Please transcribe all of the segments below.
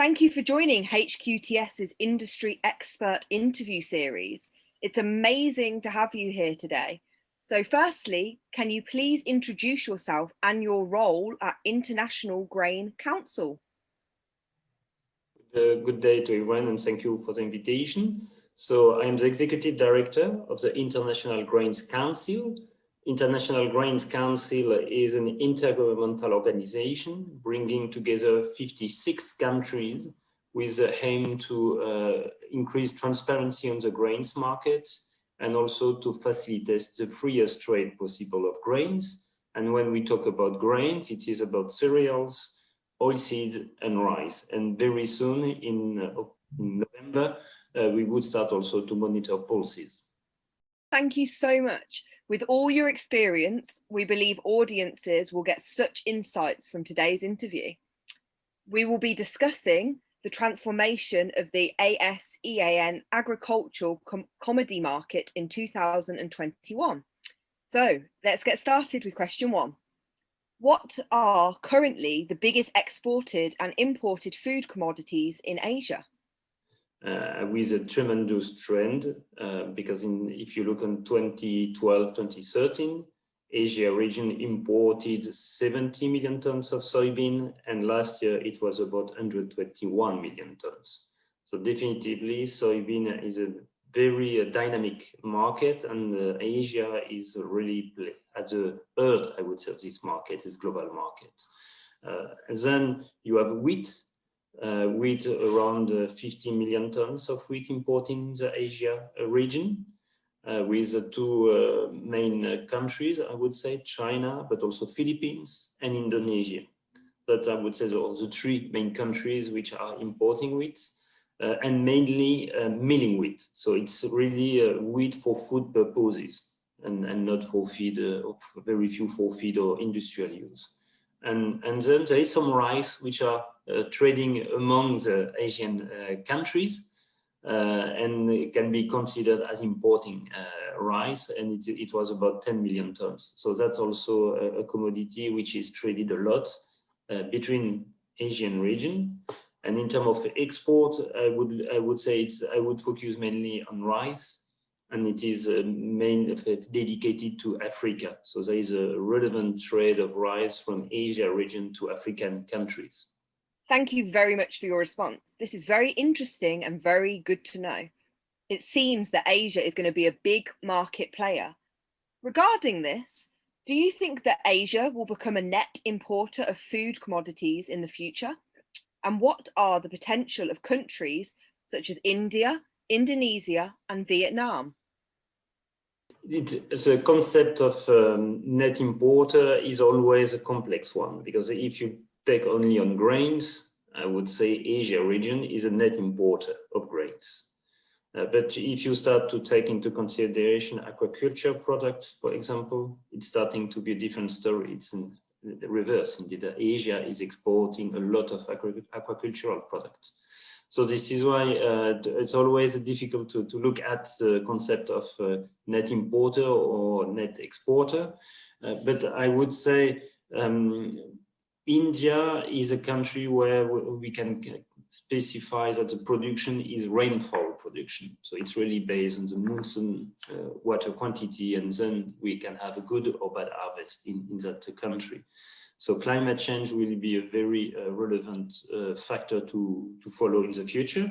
Thank you for joining HQTS's Industry Expert Interview Series. It's amazing to have you here today. So firstly, can you please introduce yourself and your role at International Grain Council? Good day to everyone and thank you for the invitation. So I am the Executive Director of the International Grains Council. International Grains Council is an intergovernmental organization bringing together 56 countries with the aim to increase transparency on the grains market and also to facilitate the freest trade possible of grains. And when we talk about grains, it is about cereals, oilseed and rice. And very soon in November, we would start also to monitor pulses. Thank you so much. With all your experience, we believe audiences will get such insights from today's interview. We will be discussing the transformation of the ASEAN agricultural commodity market in 2021. So let's get started with question one. What are currently the biggest exported and imported food commodities in Asia? With a tremendous trend, because if you look on 2012, 2013, Asia region imported 70 million tons of soybean, and last year it was about 121 million tons. So definitively soybean is a very dynamic market, and Asia is really at the heart, I would say, of this market, this global market. And then you have wheat. Wheat around 50 million tons of wheat imported in the Asia region, with the two main countries, I would say, China, but also Philippines and Indonesia. That I would say the three main countries which are importing wheat, and mainly milling wheat. So it's really wheat for food purposes and not for feed, very few for feed or industrial use. And then there is some rice which are trading among the Asian countries, and it can be considered as importing rice, and it was about 10 million tons. So that's also a commodity which is traded a lot between Asian region. And in terms of export, I would say I would focus mainly on rice, and it is dedicated to Africa. So there is a relevant trade of rice from Asia region to African countries. Thank you very much for your response. This is very interesting and very good to know. It seems that Asia is going to be a big market player. Regarding this, do you think that Asia will become a net importer of food commodities in the future? And what are the potential of countries such as India, Indonesia, and Vietnam? The concept of net importer is always a complex one, because if you take only on grains, I would say Asia region is a net importer of grains. But if you start to take into consideration aquaculture products, for example, it's starting to be a different story. It's in the reverse. Indeed, Asia is exporting a lot of aquacultural products. So this is why it's always difficult to look at the concept of net importer or net exporter. But I would say India is a country where we can specify that the production is rainfall production. So it's really based on the monsoon water quantity, and then we can have a good or bad harvest in that country. So climate change will be a very relevant factor to follow in the future,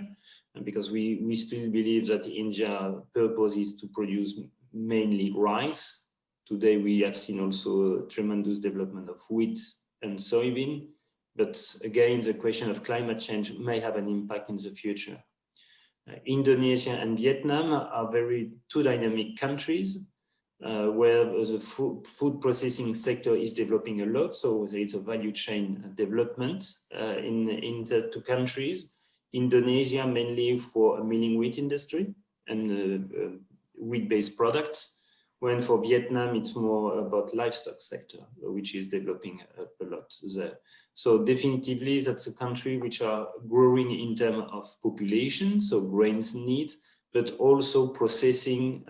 and because we still believe that India's purpose is to produce mainly rice. Today we have seen also a tremendous development of wheat and soybean, but again the question of climate change may have an impact in the future. Indonesia and Vietnam are very two dynamic countries, where the food processing sector is developing a lot. So there is a value chain development in the two countries. Indonesia mainly for a milling wheat industry and wheat-based products, when for Vietnam it's more about livestock sector, which is developing a lot there. So definitively that's a country which are growing in terms of population, so grains need, but also processing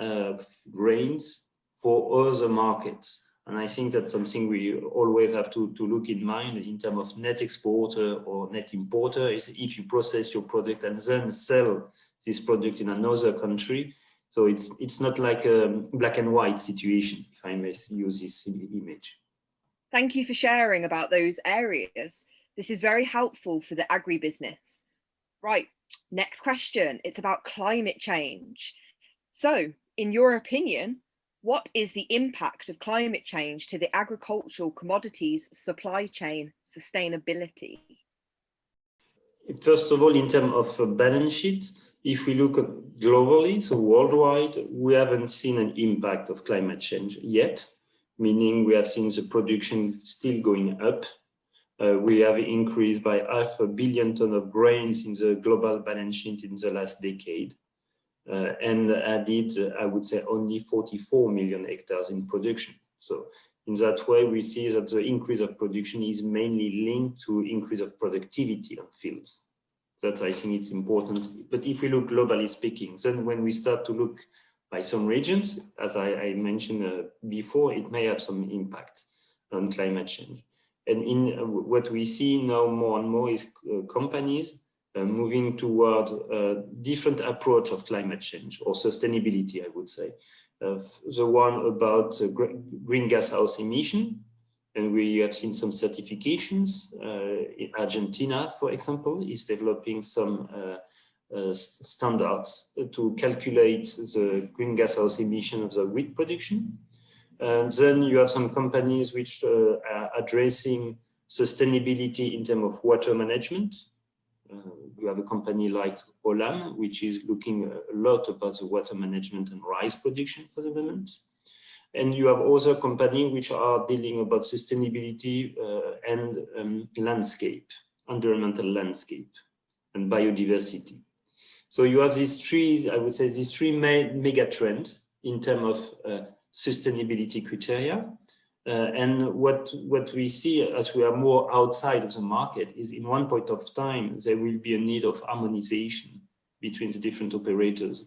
grains for other markets. And I think that's something we always have to look in mind in terms of net exporter or net importer, is if you process your product and then sell this product in another country. So it's not like a black and white situation, if I may use this image. Thank you for sharing about those areas. This is very helpful for the agribusiness. Right, next question. It's about climate change. So, in your opinion, what is the impact of climate change to the agricultural commodities supply chain sustainability? First of all, in terms of balance sheet, if we look at globally, so worldwide, we haven't seen an impact of climate change yet, meaning we have seen the production still going up. We have increased by 500 million tons of grains in the global balance sheet in the last decade. And added, I would say, only 44 million hectares in production. So in that way, we see that the increase of production is mainly linked to increase of productivity on fields. That I think it's important. But if we look globally speaking, then when we start to look by some regions, as I mentioned before, it may have some impact on climate change. And in what we see now more and more is companies moving toward a different approach of climate change or sustainability, I would say. The one about green gas house emission, and we have seen some certifications. In Argentina, for example, is developing some standards to calculate the green gas house emission of the wheat production. And then you have some companies which are addressing sustainability in terms of water management. You have a company like Olam, which is looking a lot about the water management and rice production for the moment. And you have other companies which are dealing about sustainability and landscape, environmental landscape and biodiversity. So you have these three, I would say, these three mega trends in terms of sustainability criteria. And what we see as we are more outside of the market is in one point of time, there will be a need of harmonization between the different operators,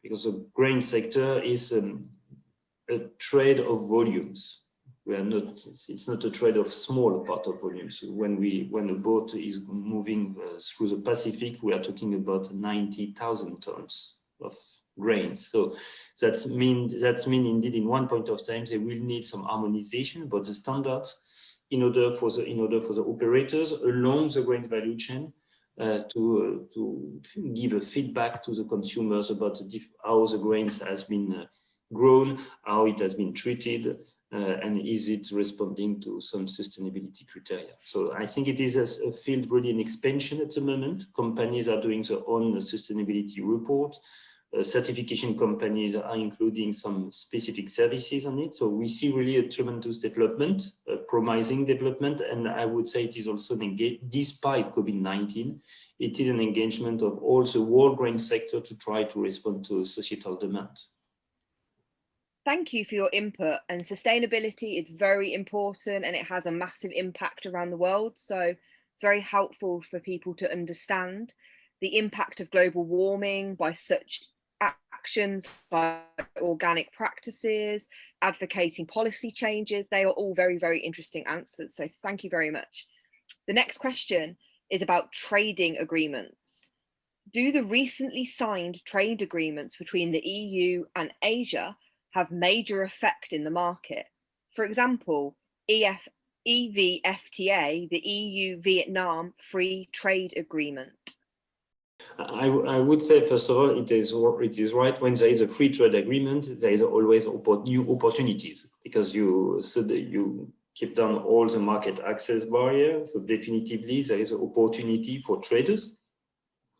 because the grain sector is a trade of volumes. We are not, it's not a trade of small part of volumes. When a boat is moving through the Pacific, we are talking about 90,000 tons of grains. So that's mean indeed in one point of time, they will need some harmonization about the standards in order for the operators along the grain value chain to give a feedback to the consumers about how the grains has been grown, how it has been treated, and is it responding to some sustainability criteria. So I think it is a field really in expansion at the moment. Companies are doing their own sustainability report. Certification companies are including some specific services on it. So we see really a tremendous development, a promising development. And I would say it is also an engagement, despite COVID-19, it is an engagement of all the world grain sector to try to respond to societal demand. Thank you for your input. And sustainability is very important and it has a massive impact around the world. So it's very helpful for people to understand the impact of global warming by such actions, by organic practices, advocating policy changes. They are all very, very interesting answers. So thank you very much. The next question is about trading agreements. Do the recently signed trade agreements between the EU and Asia have major effect in the market? For example, EVFTA, the EU-Vietnam Free Trade Agreement. I would say, first of all, it is right. When there is a free trade agreement, there is always new opportunities, because you keep down all the market access barriers. So definitively, there is an opportunity for traders.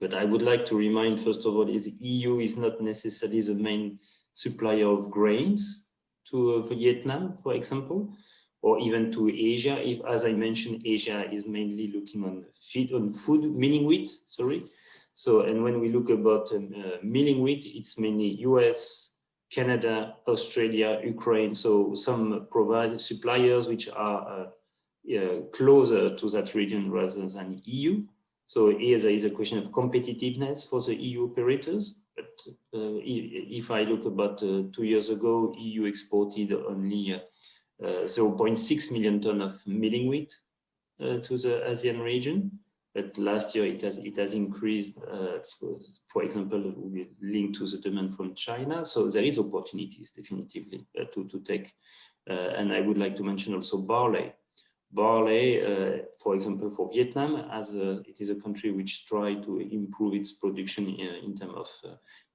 But I would like to remind, first of all, is the EU is not necessarily the main supplier of grains to Vietnam, for example, or even to Asia. If, as I mentioned, Asia is mainly looking on food, milling wheat, sorry. So, and when we look about milling wheat, it's mainly US, Canada, Australia, Ukraine. So some suppliers which are closer to that region rather than EU. So here there is a question of competitiveness for the EU operators. But if I look about 2 years ago, EU exported only 0.6 million ton of milling wheat to the ASEAN region. But last year it has increased, for example, linked to the demand from China. So there is opportunities definitively to take. And I would like to mention also barley. Barley, for example, for Vietnam, as it is a country which tries to improve its production in terms of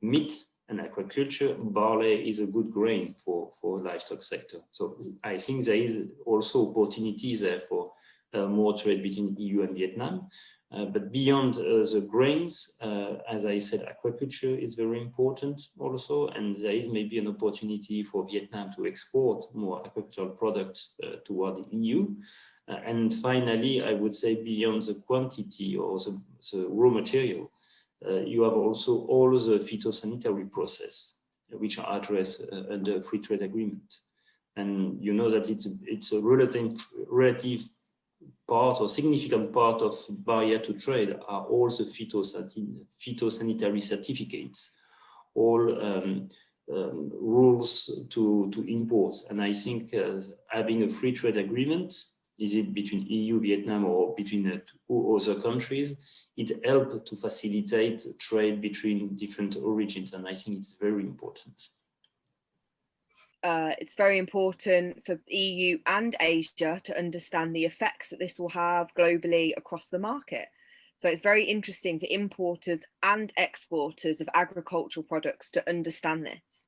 meat and aquaculture, barley is a good grain for livestock sector. So I think there is also opportunities there for more trade between EU and Vietnam. But beyond the grains, as I said, aquaculture is very important also, and there is maybe an opportunity for Vietnam to export more aquacultural products toward the EU. And finally, I would say beyond the quantity or the raw material, you have also all the phytosanitary process, which are addressed under free trade agreement. And you know that it's a relative part or significant part of barrier to trade are all the phytosanitary certificates, all rules to import. And I think having a free trade agreement, is it between EU, Vietnam, or between two other countries, it helps to facilitate trade between different origins. And I think it's very important. It's very important for EU and Asia to understand the effects that this will have globally across the market. So it's very interesting for importers and exporters of agricultural products to understand this.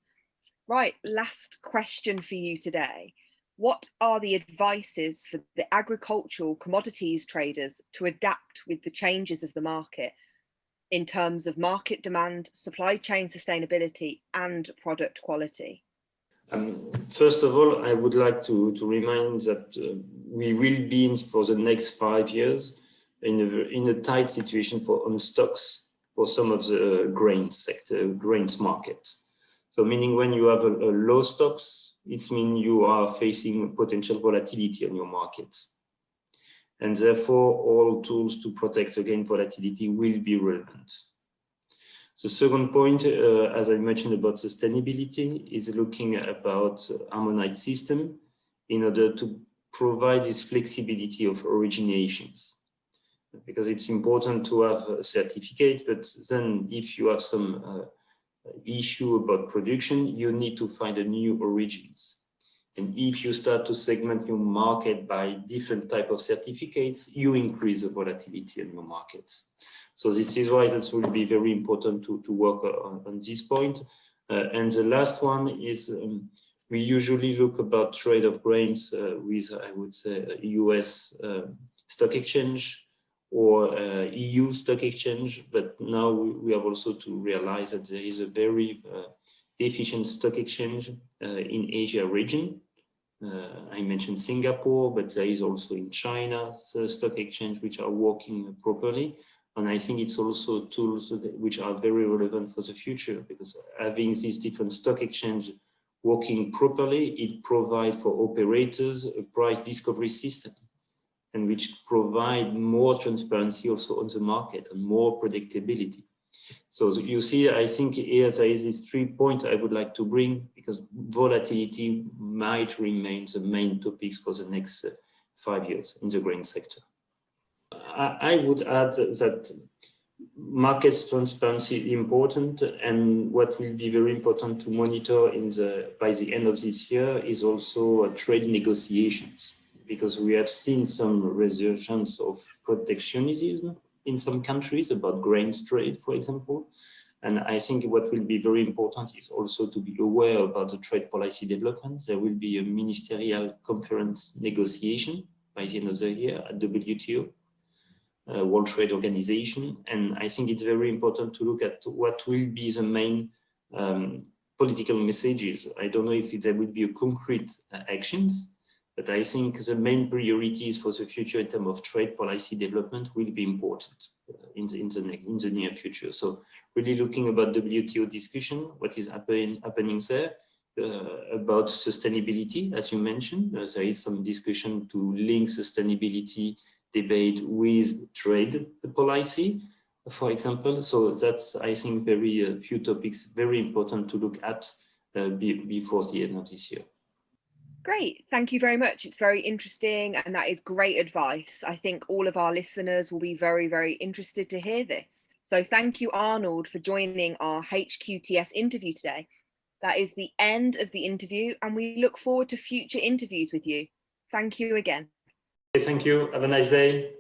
Right, last question for you today. What are the advices for the agricultural commodities traders to adapt with the changes of the market in terms of market demand, supply chain sustainability, and product quality? First of all, I would like to remind that we will be for the next 5 years in a tight situation on stocks for some of the grains market. So meaning when you have a low stocks, it means you are facing potential volatility on your market. And therefore, all tools to protect against volatility will be relevant. The second point, as I mentioned about sustainability, is looking about harmonized system in order to provide this flexibility of originations. Because it's important to have a certificate, but then if you have some issue about production, you need to find a new origins. And if you start to segment your market by different type of certificates, you increase the volatility in your markets. So this is why that will be very important to work on this point. And the last one is we usually look about trade of grains with, I would say, US stock exchange or EU stock exchange. But now we have also to realize that there is a very efficient stock exchange in Asia region. I mentioned Singapore, but there is also in China the stock exchange which are working properly. And I think it's also tools which are very relevant for the future, because having these different stock exchange working properly, it provides for operators a price discovery system, and which provide more transparency also on the market and more predictability. So you see, I think here there is these 3 points I would like to bring, because volatility might remain the main topics for the next 5 years in the grain sector. I would add that market transparency is important, and what will be very important to monitor by the end of this year is also trade negotiations, because we have seen some resurgence of protectionism in some countries about grains trade, for example. And I think what will be very important is also to be aware about the trade policy developments. There will be a ministerial conference negotiation by the end of the year at WTO. World Trade Organization, and I think it's very important to look at what will be the main political messages. I don't know if there will be a concrete actions, but I think the main priorities for the future in terms of trade policy development will be important in the near future. So really looking about WTO discussion, what is happening there, about sustainability, as you mentioned, there is some discussion to link sustainability debate with trade policy, for example. So that's, I think, very few topics, very important to look at before the end of this year. Great, thank you very much. It's very interesting and that is great advice. I think all of our listeners will be very, very interested to hear this. So thank you, Arnaud, for joining our HQTS interview today. That is the end of the interview and we look forward to future interviews with you. Thank you again. Thank you. Have a nice day.